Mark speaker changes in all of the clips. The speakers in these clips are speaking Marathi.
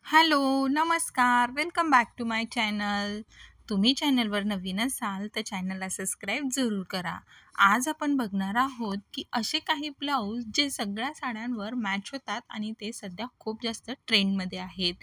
Speaker 1: हॅलो, नमस्कार. Welcome back to my channel. तुम्ही चॅनलवर नवीन असाल तर चॅनलला सबस्क्राईब जरूर करा. आज आपण बघणार आहोत की असे काही ब्लाऊज जे सगळ्या साड्यांवर मॅच होतात आणि ते सध्या खूप जास्त ट्रेंडमध्ये आहेत.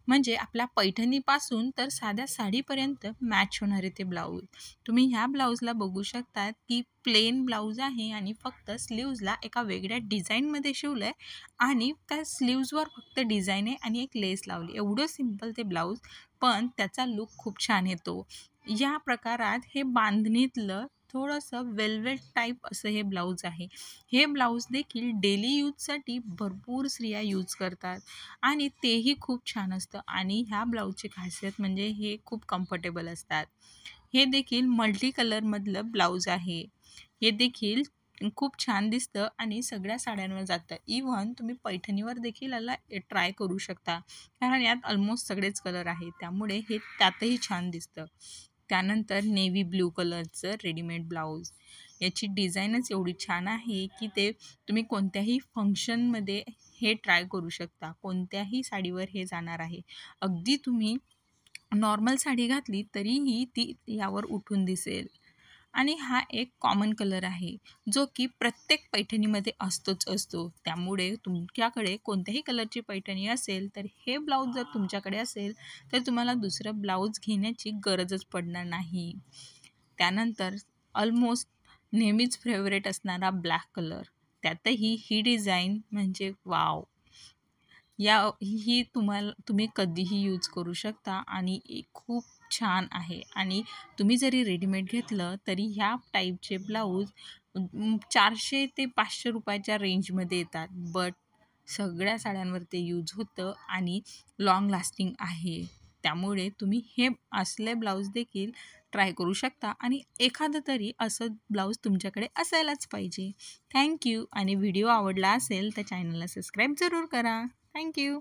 Speaker 1: म्हणजे आपल्या पैठणीपासून तर साध्या साडीपर्यंत मॅच होणारे ते ब्लाऊज. तुम्ही ह्या ब्लाऊजला बघू शकतात की प्लेन ब्लाऊज आहे आणि फक्त स्लीव्जला एका वेगळ्या डिझाईनमध्ये शिवलं आहे आणि त्या स्लीव्जवर फक्त डिझाईन आहे आणि एक लेस लावली. एवढं सिंपल ते ब्लाऊज, पण त्याचा लूक खूप छान येतो. या प्रकारात हे बांधणीतलं थोडंसं वेल्वेट टाईप असं हे ब्लाऊज आहे. हे ब्लाऊज देखील डेली यूजसाठी भरपूर स्त्रिया यूज करतात आणि तेही खूप छान असतं आणि ह्या ब्लाऊजची खासियत म्हणजे हे खूप कम्फर्टेबल असतात. हे देखील मल्टी कलरमधलं ब्लाऊज आहे. हे देखील खूप छान दिसतं आणि सगळ्या साड्यांवर जातं. इव्हन तुम्ही पैठणीवर देखील याला ट्राय करू शकता. कारण यात ऑलमोस्ट सगळेच कलर आहेत. त्यामुळे हे त्यातही छान दिसतं. त्यानंतर नेव्ही ब्लू कलरचं रेडीमेड ब्लाऊज. याची डिझाईनच एवढी छान आहे, की ते तुम्ही कोणत्याही फंक्शनमध्ये हे ट्राय करू शकता. कोणत्याही साडीवर हे जाणार आहे. अगदी तुम्ही नॉर्मल साडी घातली तरीही ती यावर उठून दिसेल. आणि हा एक कॉमन कलर आहे, जो की प्रत्येक पैठणीमध्ये असतोच असतो. त्यामुळे तुमच्याकडे कोणत्याही कलरची पैठणी असेल, तर हे ब्लाऊज जर तुमच्याकडे असेल, तर तुम्हाला दुसरं ब्लाऊज घेण्याची गरजच पडणार नाही. त्यानंतर ऑलमोस्ट नेहमीच फेवरेट असणारा ब्लॅक कलर. त्यातही ही डिझाईन म्हणजे वॉव! ही तुम्ही कधीही यूज करू शकता आणि खूप छान आहे आणि तुम्ही जरी रेडीमेड घेतलं तरी ह्या टाईपचे ब्लाऊज 400 ते 500 रुपयाच्या रेंजमध्ये येतात. बट सगळ्या साड्यांवर ते यूज होतं आणि लाँग लास्टिंग आहे. त्यामुळे तुम्ही हे असले ब्लाऊज देखील ट्राय करू शकता आणि एखादं तरी असं ब्लाऊज तुमच्याकडे असायलाच पाहिजे. थँक यू आणि व्हिडिओ आवडला असेल तर चॅनलला सबस्क्राईब जरूर करा. Thank you.